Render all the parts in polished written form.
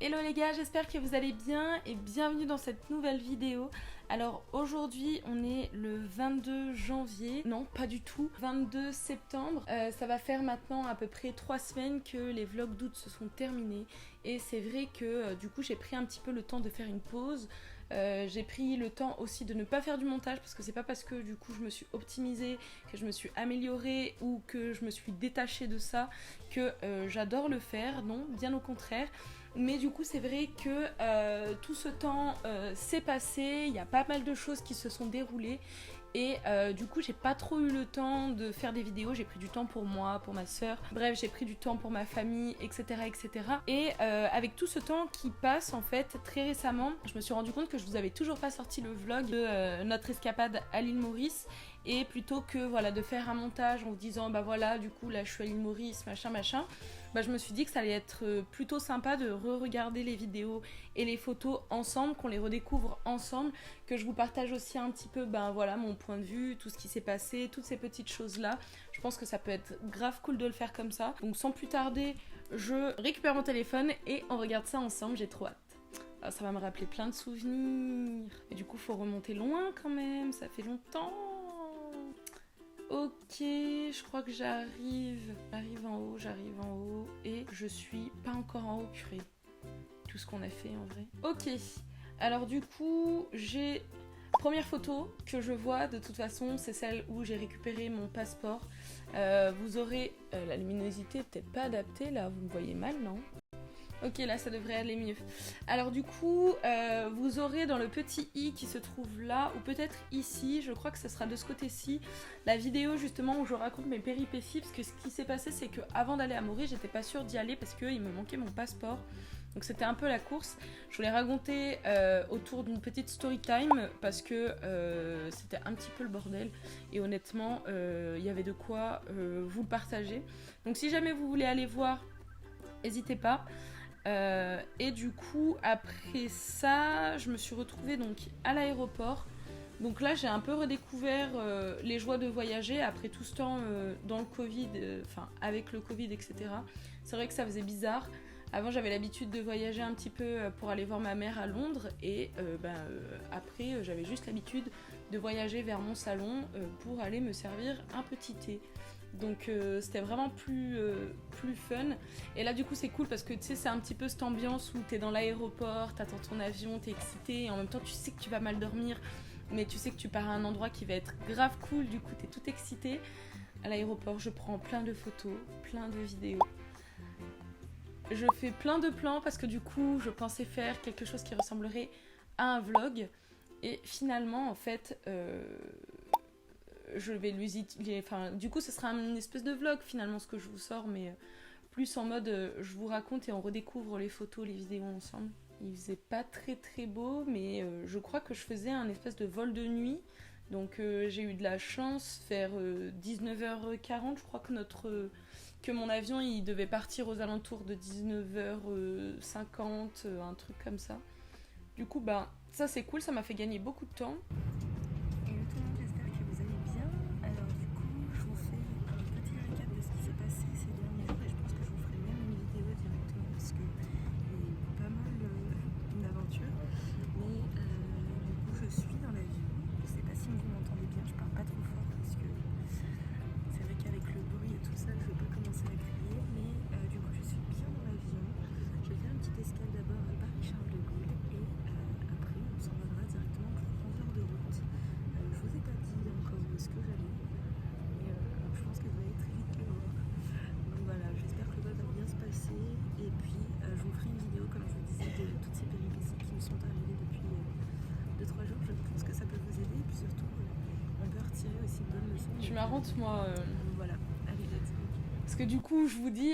Hello les gars, j'espère que vous allez bien et bienvenue dans cette nouvelle vidéo. Alors aujourd'hui on est le 22 janvier, non pas du tout, 22 septembre. Ça va faire maintenant à peu près 3 semaines que les vlogs d'août se sont terminés. Et c'est vrai que du coup j'ai pris un petit peu le temps de faire une pause. J'ai pris le temps aussi de ne pas faire du montage parce que c'est pas parce que du coup je me suis optimisée, que je me suis améliorée ou que je me suis détachée de ça que j'adore le faire, non, bien au contraire. Mais du coup c'est vrai que tout ce temps s'est passé, il y a pas mal de choses qui se sont déroulées et du coup j'ai pas trop eu le temps de faire des vidéos, j'ai pris du temps pour moi, pour ma soeur, bref j'ai pris du temps pour ma famille, etc. etc. Et avec tout ce temps qui passe en fait, très récemment, je me suis rendu compte que je vous avais toujours pas sorti le vlog de notre escapade à l'île Maurice. Et plutôt que voilà, de faire un montage en vous disant bah voilà du coup là je suis à l'île Maurice machin machin, bah, je me suis dit que ça allait être plutôt sympa de re-regarder les vidéos et les photos ensemble, qu'on les redécouvre ensemble, que je vous partage aussi un petit peu ben voilà mon point de vue, tout ce qui s'est passé, toutes ces petites choses là. Je pense que ça peut être grave cool de le faire comme ça. Donc sans plus tarder, je récupère mon téléphone et on regarde ça ensemble, j'ai trop hâte. Alors, ça va me rappeler plein de souvenirs. Et du coup faut remonter loin quand même, ça fait longtemps. Ok, je crois que j'arrive j'arrive en haut et je suis pas encore en haut, purée. Tout ce qu'on a fait en vrai. Ok, alors du coup, j'ai... Première photo que je vois de toute façon, c'est celle où j'ai récupéré mon passeport. Vous aurez... la luminosité est peut-être pas adaptée là, vous me voyez mal, non ? Ok, là ça devrait aller mieux. Alors du coup, vous aurez dans le petit i qui se trouve là, ou peut-être ici, je crois que ce sera de ce côté-ci, la vidéo justement où je raconte mes péripéties, parce que ce qui s'est passé c'est que avant d'aller à Maurice, j'étais pas sûre d'y aller parce qu'il me manquait mon passeport. Donc c'était un peu la course. Je voulais raconter autour d'une petite story time parce que c'était un petit peu le bordel. Et honnêtement, il y avait de quoi vous le partager. Donc si jamais vous voulez aller voir, n'hésitez pas. Et du coup après ça je me suis retrouvée donc à l'aéroport. Donc là j'ai un peu redécouvert les joies de voyager après tout ce temps dans le Covid, enfin avec le Covid etc. C'est vrai que ça faisait bizarre. Avant j'avais l'habitude de voyager un petit peu pour aller voir ma mère à Londres et après j'avais juste l'habitude de voyager vers mon salon pour aller me servir un petit thé. Donc c'était vraiment plus fun. Et là du coup c'est cool parce que tu sais c'est un petit peu cette ambiance où t'es dans l'aéroport, t'attends ton avion, t'es excité et en même temps tu sais que tu vas mal dormir mais tu sais que tu pars à un endroit qui va être grave cool, du coup t'es tout excité. À l'aéroport je prends plein de photos, plein de vidéos. Je fais plein de plans parce que du coup je pensais faire quelque chose qui ressemblerait à un vlog et finalement en fait je vais enfin du coup ce sera une espèce de vlog finalement ce que je vous sors mais plus en mode je vous raconte et on redécouvre les photos, les vidéos ensemble. Il faisait pas très très beau mais je crois que je faisais un espèce de vol de nuit donc j'ai eu de la chance vers 19h40 je crois que mon avion il devait partir aux alentours de 19h50 un truc comme ça. Du coup bah ça c'est cool, ça m'a fait gagner beaucoup de temps. Hello tout le monde, j'espère que vous allez bien. Alors du coup, je vous fais un petit récap de ce qui s'est passé ces derniers jours et je pense que je vous ferai même une vidéo directement parce qu'il y a eu pas mal d'aventures. Mais du coup, je suis dans l'avion. Je sais pas si vous m'entendez bien, je parle pas trop fort parce que c'est vrai qu'avec le bruit et tout ça, je vais pas commencer à crier. Mais du coup, je suis bien dans l'avion. Je vais faire une petite escale d'abord à Paris-Charles de Gaulle et après on s'en va directement pour 11 heures de route. Je vous ai pas dit encore où est-ce que j'allais, mais je pense que vous allez très vite le voir. Donc voilà, j'espère que le vol va bien se passer. Et puis je vous ferai une vidéo, comme je vous disais, de toutes ces péripéties qui me sont arrivées depuis 2-3 jours. Je pense que ça peut vous aider. Et puis surtout, on peut retirer aussi de bonnes leçons. Je suis marrante moi. Donc voilà, allez, let's go. Parce que du coup, je vous dis,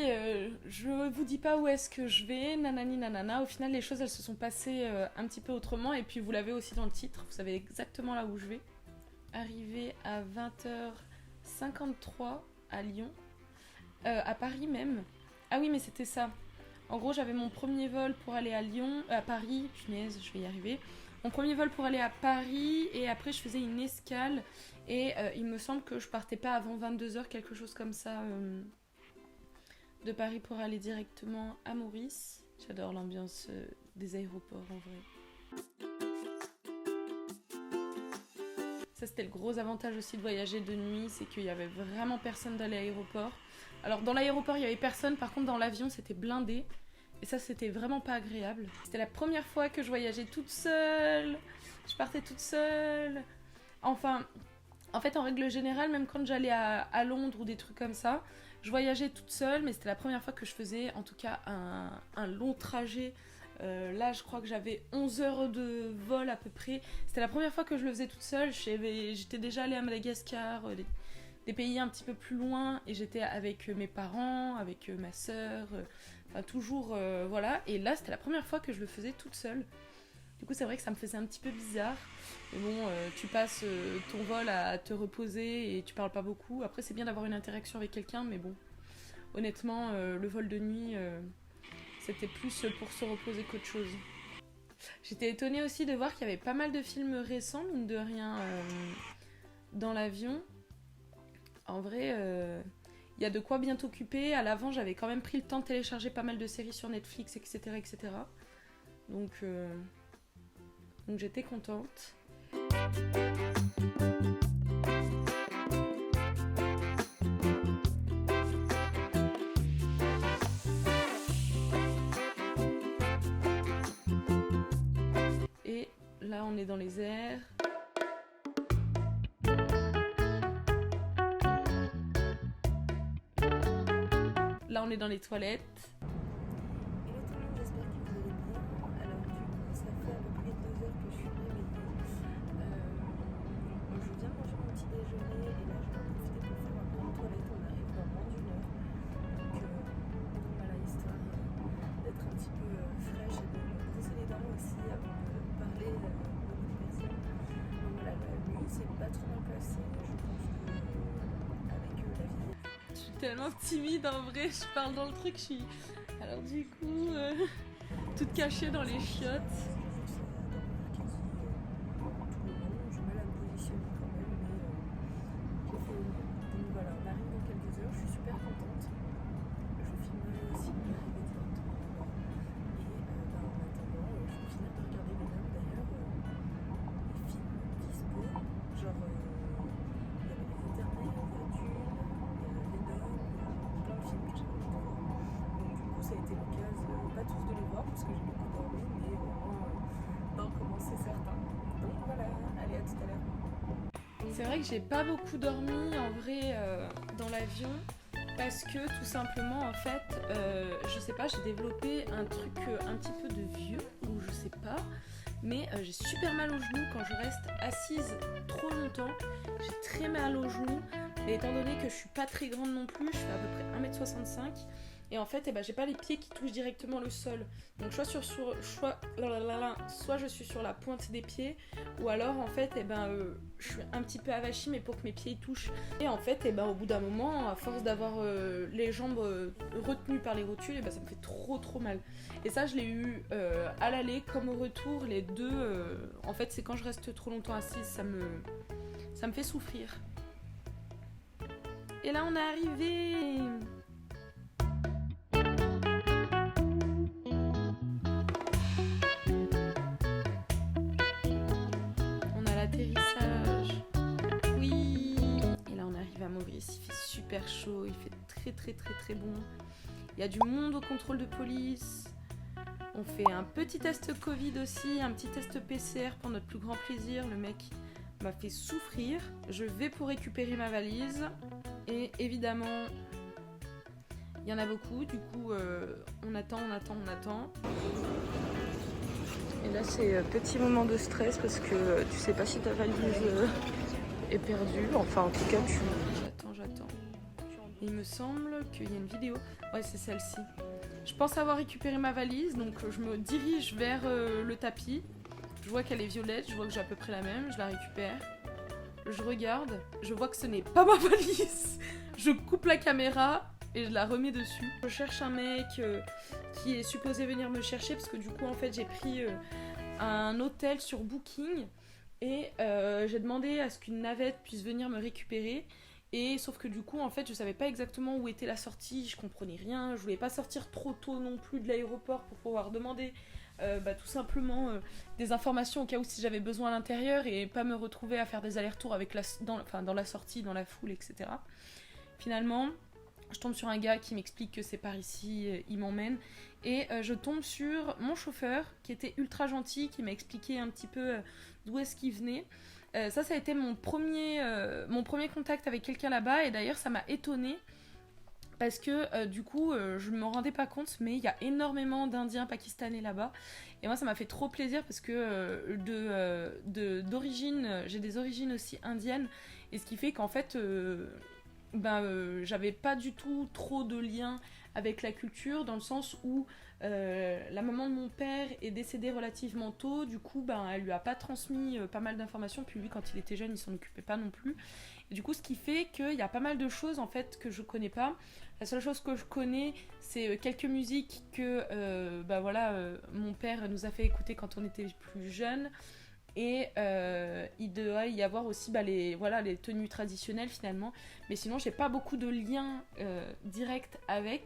je vous dis pas où est-ce que je vais, nanani nanana. Au final, les choses, elles se sont passées un petit peu autrement. Et puis, vous l'avez aussi dans le titre, vous savez exactement là où je vais. Arrivé à 20h53 à Lyon, à Paris même. Ah oui, mais c'était ça. En gros, j'avais mon premier vol pour aller à Lyon, à Paris. Punaise, je vais y arriver. Mon premier vol pour aller à Paris et après, je faisais une escale. Et il me semble que je partais pas avant 22h, quelque chose comme ça. De Paris pour aller directement à Maurice. J'adore l'ambiance des aéroports en vrai. Ça, c'était le gros avantage aussi de voyager de nuit, c'est qu'il y avait vraiment personne dans l'aéroport. Alors dans l'aéroport, il y avait personne, par contre dans l'avion, c'était blindé. Et ça, c'était vraiment pas agréable. C'était la première fois que je voyageais toute seule. Je partais toute seule. Enfin, en fait, en règle générale, même quand j'allais à Londres ou des trucs comme ça, je voyageais toute seule, mais c'était la première fois que je faisais, en tout cas, un long trajet. Là, je crois que j'avais 11 heures de vol à peu près. C'était la première fois que je le faisais toute seule. J'étais déjà allée à Madagascar, des pays un petit peu plus loin, et j'étais avec mes parents, avec ma sœur, enfin toujours, voilà. Et là, c'était la première fois que je le faisais toute seule. Du coup, c'est vrai que ça me faisait un petit peu bizarre. Mais bon, tu passes ton vol à te reposer et tu parles pas beaucoup. Après, c'est bien d'avoir une interaction avec quelqu'un, mais bon, honnêtement, le vol de nuit... c'était plus pour se reposer qu'autre chose. J'étais étonnée aussi de voir qu'il y avait pas mal de films récents, mine de rien, dans l'avion. En vrai, il y a de quoi bien t'occuper. À l'avant, j'avais quand même pris le temps de télécharger pas mal de séries sur Netflix, etc. etc. Donc j'étais contente. Là, on est dans les airs. Là, on est dans les toilettes. Hello tout le monde, j'espère que vous allez bien. Alors du coup, ça fait à peu près 2 heures que je suis réveillée. Je viens de manger mon petit déjeuner et là, je vais en profiter pour faire un peu de toilette. On arrive dans moins d'1 heure. Donc voilà, histoire d'être un petit peu fraîche et de me brosser les dents aussi avant de parler à beaucoup de personnes. Donc voilà, la nuit c'est pas trop mal passé. Je pense qu'avec la vie. Je suis tellement timide en vrai, je parle dans le truc, je suis... Alors du coup, toute cachée dans les chiottes. J'ai mal à me positionner quand même, mais j'ai fait au mieux. Donc voilà, on arrive dans quelques heures, je suis super contente. Je filmerai aussi mon arrivée directement là-bas. Et en attendant, je vais finir de regarder Venom d'ailleurs. Les films dispo, genre il y avait Les Éternels, il y a Dune, il y a Venom, il y a plein de films que j'avais envie de voir. Donc du coup ça a été l'occasion, pas tous de les voir parce que j'ai beaucoup dormi, mais au moins d'en commencer certains. Donc voilà, allez à tout à l'heure. C'est vrai que j'ai pas beaucoup dormi en vrai dans l'avion parce que tout simplement en fait, je sais pas, j'ai développé un truc un petit peu de vieux ou je sais pas, mais j'ai super mal aux genoux quand je reste assise trop longtemps. J'ai très mal aux genoux, mais étant donné que je suis pas très grande non plus, je fais à peu près 1m65. Et en fait, j'ai pas les pieds qui touchent directement le sol. Donc soit je suis sur la pointe des pieds, ou alors en fait, je suis un petit peu avachie, mais pour que mes pieds y touchent. Et en fait, au bout d'un moment, à force d'avoir les jambes retenues par les rotules, ça me fait trop mal. Et ça, je l'ai eu à l'aller comme au retour, les deux. En fait, c'est quand je reste trop longtemps assise, ça me fait souffrir. Et là, on est arrivé. Atterrissage. Oui. Et là on arrive à Maurice, il fait super chaud, il fait très bon. Il y a du monde au contrôle de police. On fait un petit test Covid aussi, un petit test PCR pour notre plus grand plaisir. Le mec m'a fait souffrir. Je vais pour récupérer ma valise. Et évidemment, il y en a beaucoup. Du coup, on attend. Et là, c'est petit moment de stress parce que tu sais pas si ta valise est perdue. Enfin, en tout cas, J'attends. Et il me semble qu'il y a une vidéo. Ouais, c'est celle-ci. Je pense avoir récupéré ma valise, donc je me dirige vers le tapis. Je vois qu'elle est violette, je vois que j'ai à peu près la même. Je la récupère. Je regarde. Je vois que ce n'est pas ma valise. Je coupe la caméra et je la remets dessus. Je cherche un mec qui est supposé venir me chercher parce que du coup en fait j'ai pris un hôtel sur Booking et j'ai demandé à ce qu'une navette puisse venir me récupérer Et sauf que du coup, en fait, je savais pas exactement où était la sortie, je comprenais rien, je voulais pas sortir trop tôt non plus de l'aéroport pour pouvoir demander tout simplement des informations au cas où si j'avais besoin à l'intérieur et pas me retrouver à faire des allers-retours avec dans la sortie, dans la foule, etc. Finalement, je tombe sur un gars qui m'explique que c'est par ici, il m'emmène. Et je tombe sur mon chauffeur qui était ultra gentil, qui m'a expliqué un petit peu d'où est-ce qu'il venait. Ça a été mon premier contact avec quelqu'un là-bas. Et d'ailleurs, ça m'a étonnée. Parce que du coup, je ne me rendais pas compte, mais il y a énormément d'Indiens pakistanais là-bas. Et moi, ça m'a fait trop plaisir parce que d'origine, j'ai des origines aussi indiennes. Et ce qui fait qu'en fait, j'avais pas du tout trop de lien avec la culture, dans le sens où la maman de mon père est décédée relativement tôt. Du coup, elle lui a pas transmis pas mal d'informations. Puis lui, quand il était jeune, il s'en occupait pas non plus. Et du coup, ce qui fait qu'il y a pas mal de choses en fait que je connais pas. La seule chose que je connais, c'est quelques musiques que mon père nous a fait écouter quand on était plus jeunes. Et il doit y avoir aussi les tenues traditionnelles finalement. Mais sinon, j'ai pas beaucoup de liens directs avec.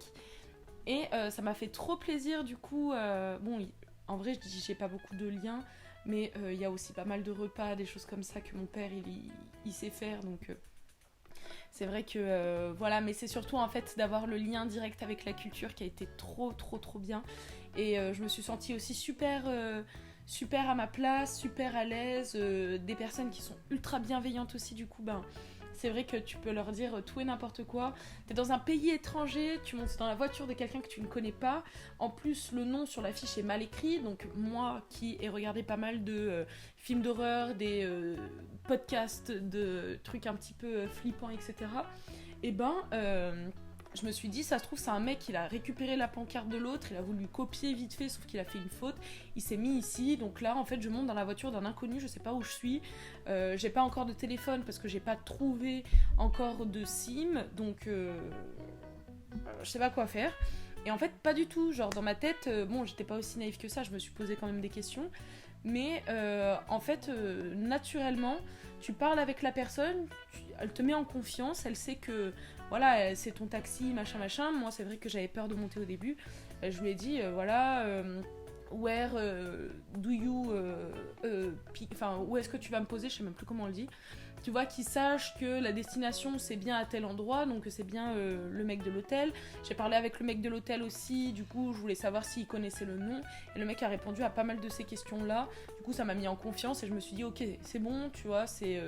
Et ça m'a fait trop plaisir du coup. En vrai, je dis j'ai pas beaucoup de liens. Mais il y a aussi pas mal de repas, des choses comme ça que mon père il sait faire. Donc c'est vrai que mais c'est surtout en fait d'avoir le lien direct avec la culture qui a été trop trop trop bien. Et je me suis sentie aussi super à ma place, super à l'aise, des personnes qui sont ultra bienveillantes aussi. Du coup, c'est vrai que tu peux leur dire tout et n'importe quoi. T'es dans un pays étranger, tu montes dans la voiture de quelqu'un que tu ne connais pas. En plus, le nom sur l'affiche est mal écrit. Donc moi, qui ai regardé pas mal de films d'horreur, des podcasts de trucs un petit peu flippants, etc. Je me suis dit, ça se trouve, c'est un mec, il a récupéré la pancarte de l'autre, il a voulu copier vite fait, sauf qu'il a fait une faute. Il s'est mis ici, donc là, en fait, je monte dans la voiture d'un inconnu, je sais pas où je suis. J'ai pas encore de téléphone parce que j'ai pas trouvé encore de SIM, donc je sais pas quoi faire. Et en fait, pas du tout. Genre, dans ma tête, j'étais pas aussi naïve que ça, je me suis posé quand même des questions. Mais naturellement, tu parles avec la personne, elle te met en confiance, elle sait que voilà, c'est ton taxi, machin. Moi, c'est vrai que j'avais peur de monter au début. Je lui ai dit, where do you où est-ce que tu vas me poser, je sais même plus comment on le dit. Tu vois, qu'il sache que la destination c'est bien à tel endroit, donc c'est bien le mec de l'hôtel. J'ai parlé avec le mec de l'hôtel aussi, du coup je voulais savoir s'il connaissait le nom. Et le mec a répondu à pas mal de ces questions-là. Du coup ça m'a mis en confiance et je me suis dit ok, c'est bon, tu vois, c'est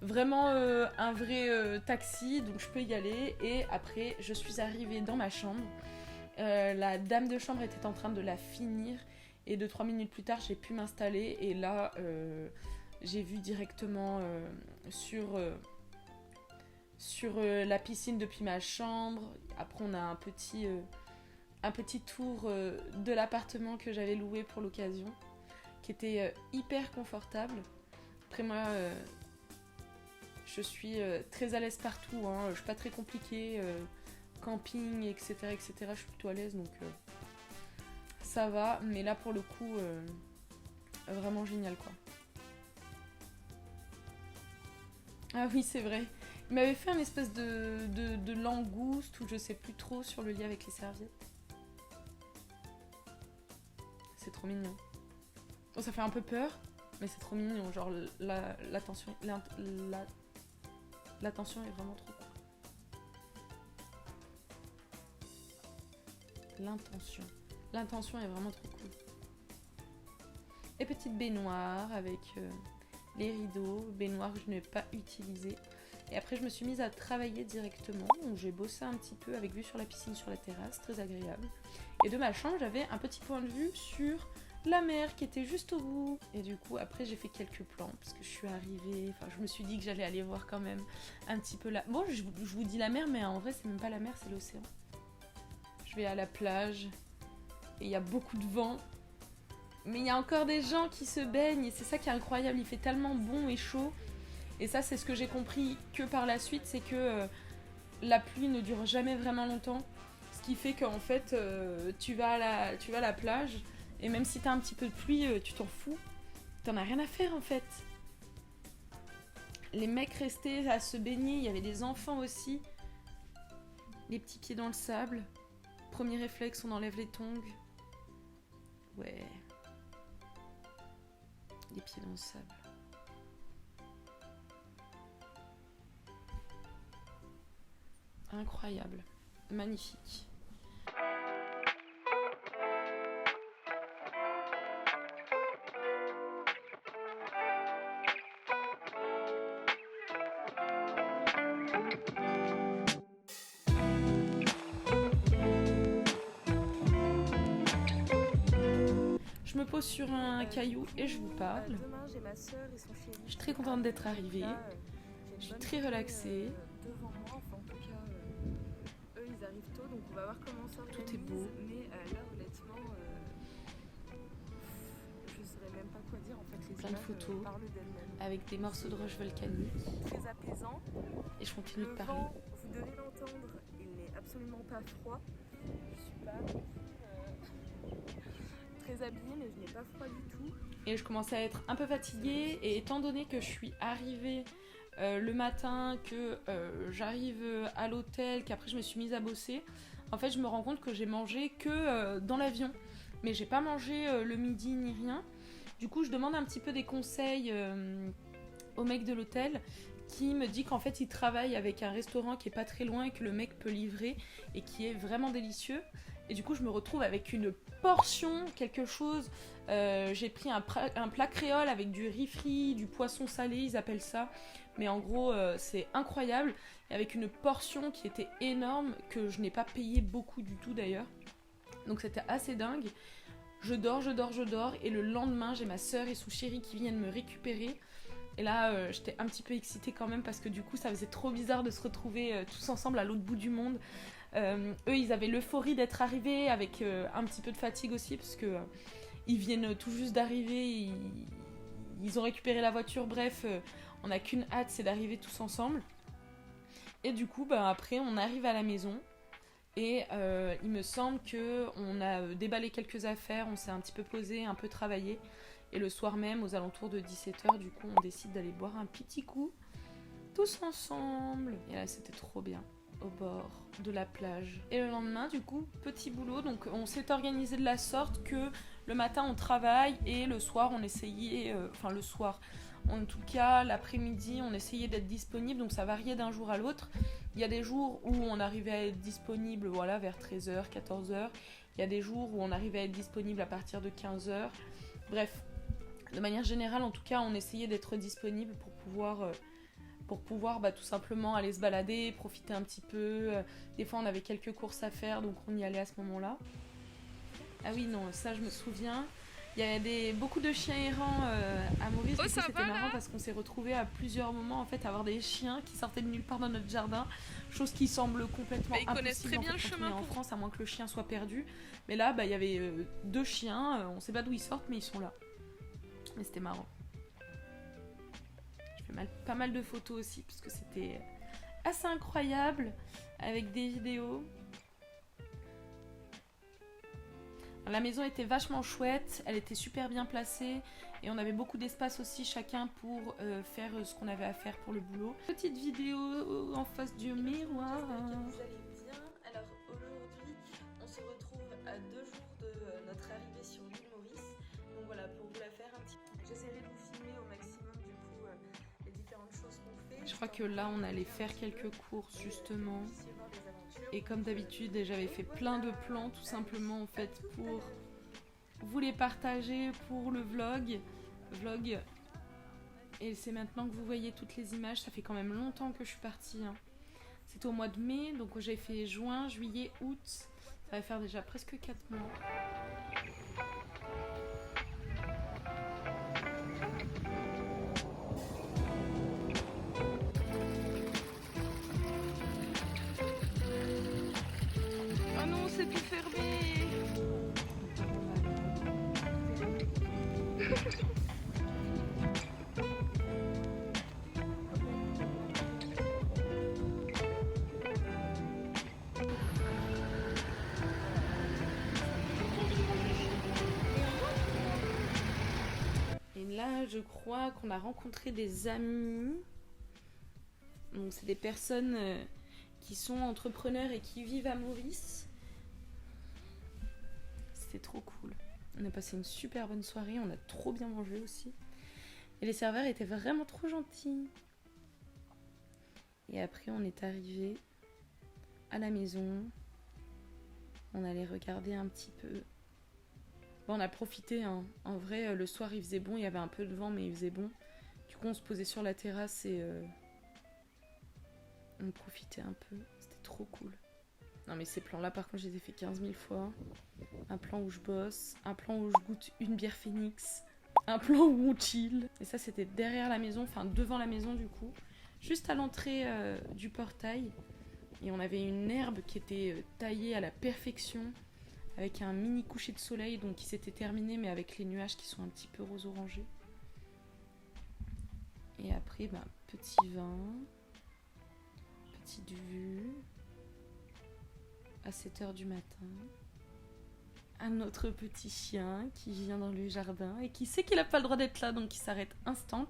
vraiment un vrai taxi, donc je peux y aller. Et après je suis arrivée dans ma chambre. La dame de chambre était en train de la finir. Et 2-3 minutes plus tard j'ai pu m'installer. Et là... j'ai vu directement sur la piscine depuis ma chambre. Après, on a un petit tour de l'appartement que j'avais loué pour l'occasion, qui était hyper confortable. Après, moi, je suis très à l'aise partout. Hein. Je suis pas très compliquée. Camping, etc., etc. Je suis plutôt à l'aise, donc ça va. Mais là, pour le coup, vraiment génial, quoi. Ah oui, c'est vrai. Il m'avait fait un espèce de langouste ou je sais plus trop sur le lit avec les serviettes. C'est trop mignon. Bon, ça fait un peu peur, mais c'est trop mignon. Genre, la tension est vraiment trop cool. L'intention est vraiment trop cool. Et petite baignoire avec... les rideaux, baignoire que je n'ai pas utilisé. Et après, je me suis mise à travailler directement. Donc, j'ai bossé un petit peu avec vue sur la piscine, sur la terrasse, très agréable. Et de ma chambre, j'avais un petit point de vue sur la mer qui était juste au bout. Et du coup, après, j'ai fait quelques plans parce que je suis arrivée. Enfin, je me suis dit que j'allais aller voir quand même un petit peu la. Bon, je vous dis la mer, mais en vrai, c'est même pas la mer, c'est l'océan. Je vais à la plage et il y a beaucoup de vent. Mais il y a encore des gens qui se baignent et c'est ça qui est incroyable, il fait tellement bon et chaud. Et ça, c'est ce que j'ai compris que par la suite, c'est que la pluie ne dure jamais vraiment longtemps. Ce qui fait qu'en fait, tu vas à la plage et même si t'as un petit peu de pluie, tu t'en fous. T'en as rien à faire en fait. Les mecs restaient à se baigner, il y avait des enfants aussi. Les petits pieds dans le sable. Premier réflexe, on enlève les tongs. Ouais. Les pieds dans le sable. Incroyable. Magnifique. Je me pose sur un caillou et je vous parle. Demain, j'ai ma soeur et son chéri. Je suis très contente d'être arrivée. Je suis très relaxée. Devant moi, enfin en tout cas, eux ils arrivent tôt, donc on va voir comment ça Tout est beau. Mais là, honnêtement, je saurais même pas quoi dire. En fait, les Plein de images photos parlent d'elles-mêmes. avec des morceaux de roche volcanique. Très apaisant. Et je continue de Le parler. vent, vous devez l'entendre, il n'est absolument pas froid. Je suis pas très habillée, mais je n'ai pas froid du tout. Et je commençais à être un peu fatiguée. Et étant donné que je suis arrivée le matin, que j'arrive à l'hôtel, qu'après je me suis mise à bosser, en fait je me rends compte que j'ai mangé que dans l'avion. Mais j'ai pas mangé le midi ni rien. Du coup je demande un petit peu des conseils au mec de l'hôtel, qui me dit qu'en fait il travaille avec un restaurant qui est pas très loin et que le mec peut livrer et qui est vraiment délicieux. Et du coup je me retrouve avec une portion, quelque chose. J'ai pris un plat créole avec du riz frit, du poisson salé, ils appellent ça. Mais en gros, c'est incroyable. Et avec une portion qui était énorme, que je n'ai pas payé beaucoup du tout d'ailleurs. Donc c'était assez dingue. Je dors. Et le lendemain, j'ai ma soeur et son chéri qui viennent me récupérer. Et là, j'étais un petit peu excitée quand même parce que du coup, ça faisait trop bizarre de se retrouver tous ensemble à l'autre bout du monde. Eux, ils avaient l'euphorie d'être arrivés avec un petit peu de fatigue aussi parce que ils viennent tout juste d'arriver, ils ont récupéré la voiture, bref, on n'a qu'une hâte, c'est d'arriver tous ensemble. Et du coup, après, on arrive à la maison et il me semble qu'on a déballé quelques affaires, on s'est un petit peu posé, un peu travaillé. Et le soir même, aux alentours de 17h, du coup, on décide d'aller boire un petit coup, tous ensemble. Et là, c'était trop bien, au bord de la plage. Et le lendemain, du coup, petit boulot. Donc, on s'est organisé de la sorte que le matin, on travaille et le soir, on essayait... Enfin, le soir. En tout cas, l'après-midi, on essayait d'être disponible. Donc, ça variait d'un jour à l'autre. Il y a des jours où on arrivait à être disponible, voilà, vers 13h, 14h. Il y a des jours où on arrivait à être disponible à partir de 15h. Bref, de manière générale, en tout cas, on essayait d'être disponible pour pouvoir tout simplement aller se balader, profiter un petit peu. Des fois, on avait quelques courses à faire, donc on y allait à ce moment-là. Ah oui, non, ça, je me souviens. Il y avait beaucoup de chiens errants à Maurice. Du coup, c'était marrant parce qu'on s'est retrouvés à plusieurs moments en fait, à avoir des chiens qui sortaient de nulle part dans notre jardin. Chose qui semble complètement impossible. Ils connaissent très bien le chemin en France, à moins que le chien soit perdu. Mais là, il y avait deux chiens. On sait pas d'où ils sortent, mais ils sont là. Mais c'était marrant. Je fais pas mal de photos aussi, parce que c'était assez incroyable, avec des vidéos. La maison était vachement chouette, elle était super bien placée, et on avait beaucoup d'espace aussi chacun pour faire ce qu'on avait à faire pour le boulot. Petite vidéo en face du miroir. J'espère que vous allez bien. Alors aujourd'hui, on se retrouve à 2 jours de notre arrivée sur l'île Maurice. Donc voilà, pour vous la faire un petit peu. J'essaierai de vous filmer au maximum du coup les différentes choses qu'on fait. Je crois que là on allait faire quelques courses justement. Et comme d'habitude, j'avais fait plein de plans tout simplement en fait pour vous les partager pour le vlog. Et c'est maintenant que vous voyez toutes les images. Ça fait quand même longtemps que je suis partie. Hein. C'était au mois de mai, donc j'ai fait juin, juillet, août. Ça va faire déjà presque 4 mois. Ah non, c'est tout fermé. Et là, je crois qu'on a rencontré des amis. Donc c'est des personnes qui sont entrepreneurs et qui vivent à Maurice. C'était trop cool. On a passé une super bonne soirée, on a trop bien mangé aussi. Et les serveurs étaient vraiment trop gentils. Et après on est arrivé à la maison. On allait regarder un petit peu. Bon, on a profité, hein. En vrai, le soir il faisait bon, il y avait un peu de vent mais il faisait bon. Du coup on se posait sur la terrasse et on profitait un peu. C'était trop cool. Non mais ces plans là par contre je les ai fait 15 000 fois. Un plan où je bosse, un plan où je goûte une bière Phoenix, un plan où on chill. Et ça c'était derrière la maison, enfin devant la maison du coup. Juste à l'entrée du portail. Et on avait une herbe qui était taillée à la perfection. Avec un mini coucher de soleil donc qui s'était terminé mais avec les nuages qui sont un petit peu rose-orangés. Et après petit vin, petite vue. À 7h du matin, un autre petit chien qui vient dans le jardin et qui sait qu'il n'a pas le droit d'être là, donc il s'arrête instant.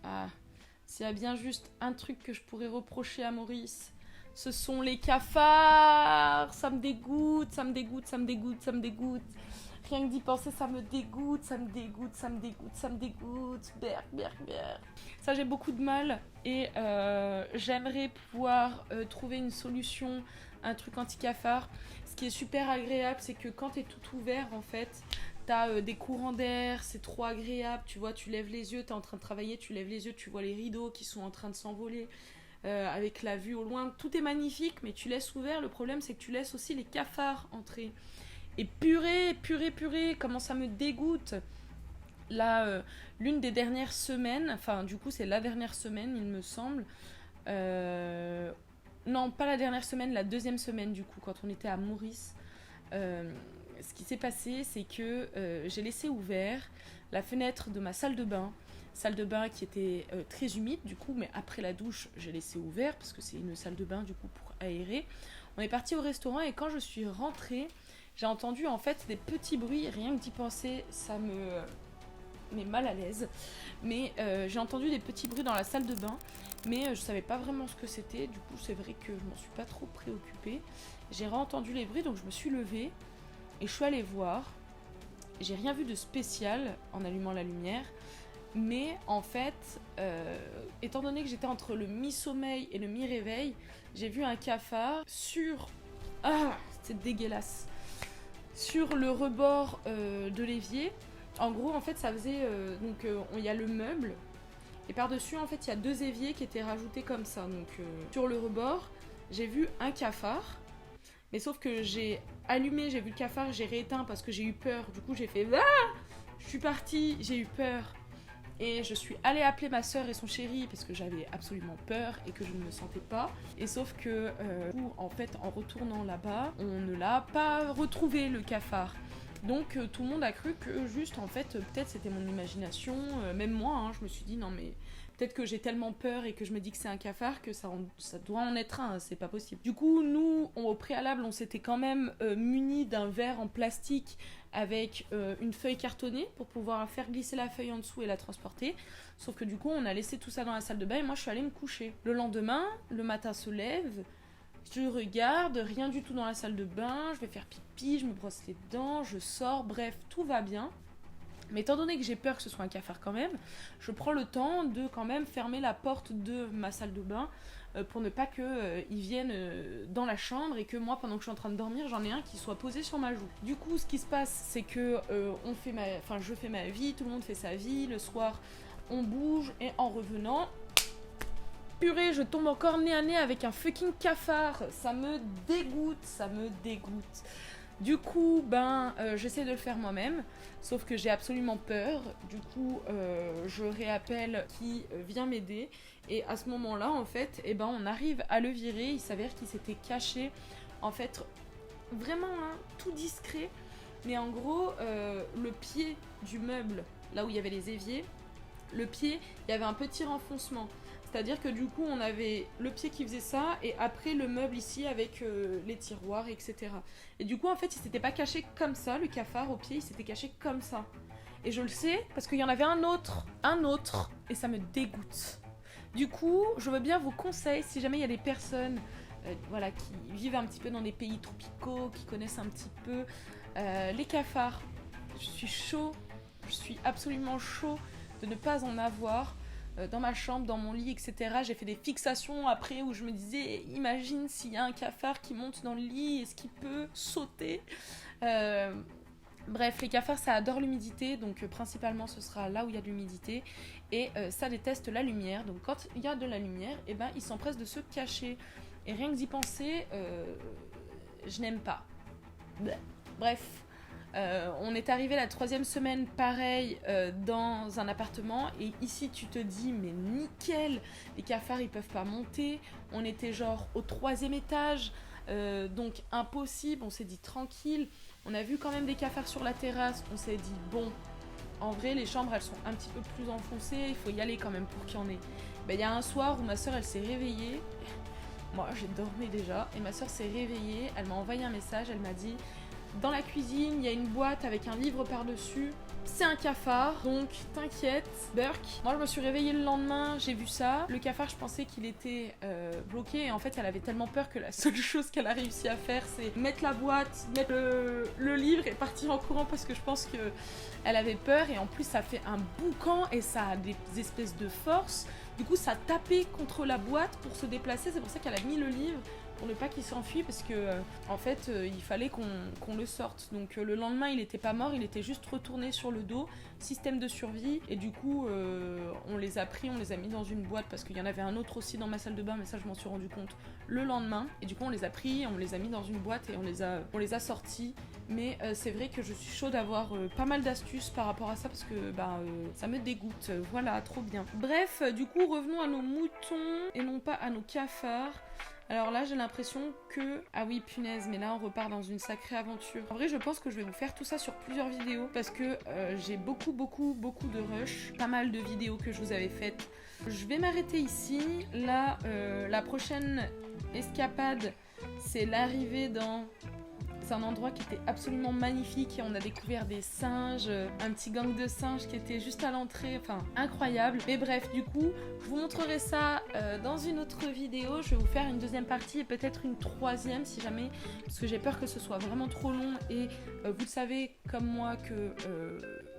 Ah, s'il y a bien juste un truc que je pourrais reprocher à Maurice, ce sont les cafards. Ça me dégoûte, ça me dégoûte, ça me dégoûte, ça me dégoûte. Rien que d'y penser, ça me dégoûte, ça me dégoûte, ça me dégoûte, ça me dégoûte. Berk, berk, berk. Ça, j'ai beaucoup de mal et j'aimerais pouvoir trouver une solution, un truc anti-cafard. Ce qui est super agréable, c'est que quand t'es tout ouvert, en fait, t'as des courants d'air, c'est trop agréable. Tu vois, tu lèves les yeux, t'es en train de travailler, tu lèves les yeux, tu vois les rideaux qui sont en train de s'envoler. Avec la vue au loin, tout est magnifique, mais tu laisses ouvert. Le problème, c'est que tu laisses aussi les cafards entrer. Et purée, comment ça me dégoûte. Là, l'une des dernières semaines, enfin du coup c'est la dernière semaine il me semble. Non, pas la dernière semaine, la deuxième semaine du coup, quand on était à Maurice. Ce qui s'est passé, c'est que j'ai laissé ouvert la fenêtre de ma salle de bain. Salle de bain qui était très humide du coup, mais après la douche, j'ai laissé ouvert parce que c'est une salle de bain du coup pour aérer. On est parti au restaurant et quand je suis rentrée, j'ai entendu en fait des petits bruits, rien que d'y penser, ça me met mal à l'aise. Mais j'ai entendu des petits bruits dans la salle de bain, mais je savais pas vraiment ce que c'était. Du coup, c'est vrai que je m'en suis pas trop préoccupée. J'ai réentendu les bruits, donc je me suis levée et je suis allée voir. J'ai rien vu de spécial en allumant la lumière. Mais en fait, étant donné que j'étais entre le mi-sommeil et le mi-réveil, j'ai vu un cafard sur... Ah, c'est dégueulasse. Sur le rebord de l'évier. En gros, en fait, ça faisait... donc, il y a le meuble. Et par-dessus, en fait, il y a 2 éviers qui étaient rajoutés comme ça. Donc, sur le rebord, j'ai vu un cafard. Mais sauf que j'ai allumé, j'ai vu le cafard, j'ai rééteint parce que j'ai eu peur. Du coup, j'ai fait... Ah, je suis partie, j'ai eu peur. Et je suis allée appeler ma soeur et son chéri parce que j'avais absolument peur et que je ne me sentais pas. Et sauf que, en fait, en retournant là-bas, on ne l'a pas retrouvé, le cafard. Donc tout le monde a cru que juste, en fait, peut-être c'était mon imagination. Même moi, hein, je me suis dit, non mais peut-être que j'ai tellement peur et que je me dis que c'est un cafard que ça doit en être un, c'est pas possible. Du coup, nous, au préalable, on s'était quand même munis d'un verre en plastique avec une feuille cartonnée pour pouvoir faire glisser la feuille en dessous et la transporter. Sauf que du coup, on a laissé tout ça dans la salle de bain et moi, je suis allée me coucher. Le lendemain, le matin se lève, je regarde, rien du tout dans la salle de bain, je vais faire pipi, je me brosse les dents, je sors, bref, tout va bien. Mais étant donné que j'ai peur que ce soit un cafard quand même, je prends le temps de quand même fermer la porte de ma salle de bain pour ne pas qu'ils viennent dans la chambre et que moi, pendant que je suis en train de dormir, j'en ai un qui soit posé sur ma joue. Du coup, ce qui se passe, c'est que je fais ma vie, tout le monde fait sa vie, le soir, on bouge et en revenant... Purée, je tombe encore nez à nez avec un fucking cafard. Ça me dégoûte, ça me dégoûte. Du coup, j'essaie de le faire moi-même, sauf que j'ai absolument peur. Du coup, je réappelle qui vient m'aider. Et à ce moment-là, en fait, on arrive à le virer. Il s'avère qu'il s'était caché, en fait, vraiment tout discret. Mais en gros, le pied du meuble, là où il y avait les éviers, le pied, il y avait un petit renfoncement. C'est-à-dire que du coup, on avait le pied qui faisait ça, et après le meuble ici avec les tiroirs, etc. Et du coup, en fait, il s'était pas caché comme ça, le cafard au pied, il s'était caché comme ça. Et je le sais parce qu'il y en avait un autre, et ça me dégoûte. Du coup, je veux bien vos conseils si jamais il y a des personnes voilà, qui vivent un petit peu dans des pays tropicaux, qui connaissent un petit peu les cafards. Je suis absolument chaud de ne pas en avoir dans ma chambre, dans mon lit, etc. J'ai fait des fixations après où je me disais, imagine s'il y a un cafard qui monte dans le lit, est-ce qu'il peut sauter Bref, les cafards, ça adore l'humidité, donc principalement ce sera là où il y a de l'humidité, et ça déteste la lumière, donc quand il y a de la lumière, eh ben, ils s'empressent de se cacher. Et rien que d'y penser, je n'aime pas. Bref, on est arrivé la 3e semaine, pareil, dans un appartement, et ici tu te dis, mais nickel, les cafards ils peuvent pas monter, on était genre au 3e étage, donc impossible, on s'est dit tranquille. On a vu quand même des cafards sur la terrasse, on s'est dit bon, en vrai les chambres elles sont un petit peu plus enfoncées, il faut y aller quand même pour qu'il y en ait. Ben, y a un soir où ma soeur elle s'est réveillée, moi j'ai dormi déjà, et ma soeur s'est réveillée, elle m'a envoyé un message, elle m'a dit dans la cuisine il y a une boîte avec un livre par-dessus, c'est un cafard, donc t'inquiète, Burk. Moi je me suis réveillée le lendemain, j'ai vu ça, le cafard je pensais qu'il était bloqué, et en fait elle avait tellement peur que la seule chose qu'elle a réussi à faire c'est mettre la boîte, mettre le livre et partir en courant parce que je pense qu'elle avait peur, et en plus ça fait un boucan et ça a des espèces de force, du coup ça tapait contre la boîte pour se déplacer, c'est pour ça qu'elle a mis le livre pour ne pas qu'il s'enfuit, parce que en fait il fallait qu'on le sorte. Donc le lendemain il était pas mort, il était juste retourné sur le dos, système de survie, et du coup on les a pris, on les a mis dans une boîte parce qu'il y en avait un autre aussi dans ma salle de bain, mais ça je m'en suis rendu compte le lendemain, et du coup on les a pris, on les a mis dans une boîte et on les a sortis. Mais c'est vrai que je suis chaude d'avoir pas mal d'astuces par rapport à ça, parce que ça me dégoûte, voilà, trop bien. Bref, du coup revenons à nos moutons et non pas à nos cafards. Alors là j'ai l'impression que... Ah oui punaise, mais là on repart dans une sacrée aventure. En vrai je pense que je vais vous faire tout ça sur plusieurs vidéos, parce que j'ai beaucoup de rush, pas mal de vidéos que je vous avais faites. Je vais m'arrêter ici. Là la prochaine escapade c'est l'arrivée dans... C'est un endroit qui était absolument magnifique, et on a découvert des singes, un petit gang de singes qui était juste à l'entrée, enfin incroyable. Mais bref, du coup, je vous montrerai ça dans une autre vidéo. Je vais vous faire une 2e partie et peut-être une 3e si jamais, parce que j'ai peur que ce soit vraiment trop long, et vous le savez comme moi que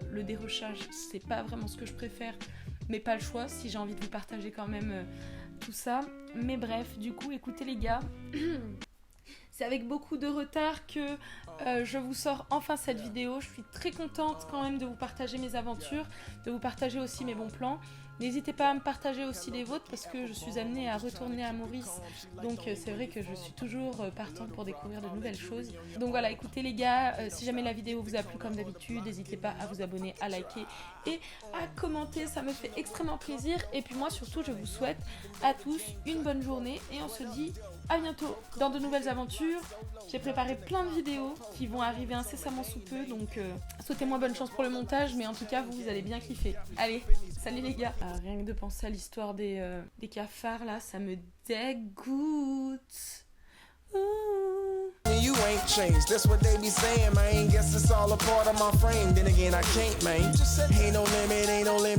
le dérochage c'est pas vraiment ce que je préfère, mais pas le choix si j'ai envie de vous partager quand même tout ça. Mais bref, du coup, écoutez les gars. C'est avec beaucoup de retard que je vous sors enfin cette vidéo. Je suis très contente quand même de vous partager mes aventures, de vous partager aussi mes bons plans. N'hésitez pas à me partager aussi les vôtres, parce que je suis amenée à retourner à Maurice. Donc c'est vrai que je suis toujours partante pour découvrir de nouvelles choses. Donc voilà, écoutez les gars, si jamais la vidéo vous a plu comme d'habitude, n'hésitez pas à vous abonner, à liker et à commenter. Ça me fait extrêmement plaisir. Et puis moi surtout, je vous souhaite à tous une bonne journée, et on se dit à bientôt dans de nouvelles aventures. J'ai préparé plein de vidéos qui vont arriver incessamment sous peu, donc souhaitez-moi bonne chance pour le montage, mais en tout cas vous allez bien kiffer. Allez, salut les gars. Rien que de penser à l'histoire des cafards là, ça me dégoûte. You ain't changed, that's what they be saying, man. Guess it's all a part of my frame. Then again, I can't, man. Ain't no limit, ain't no limit.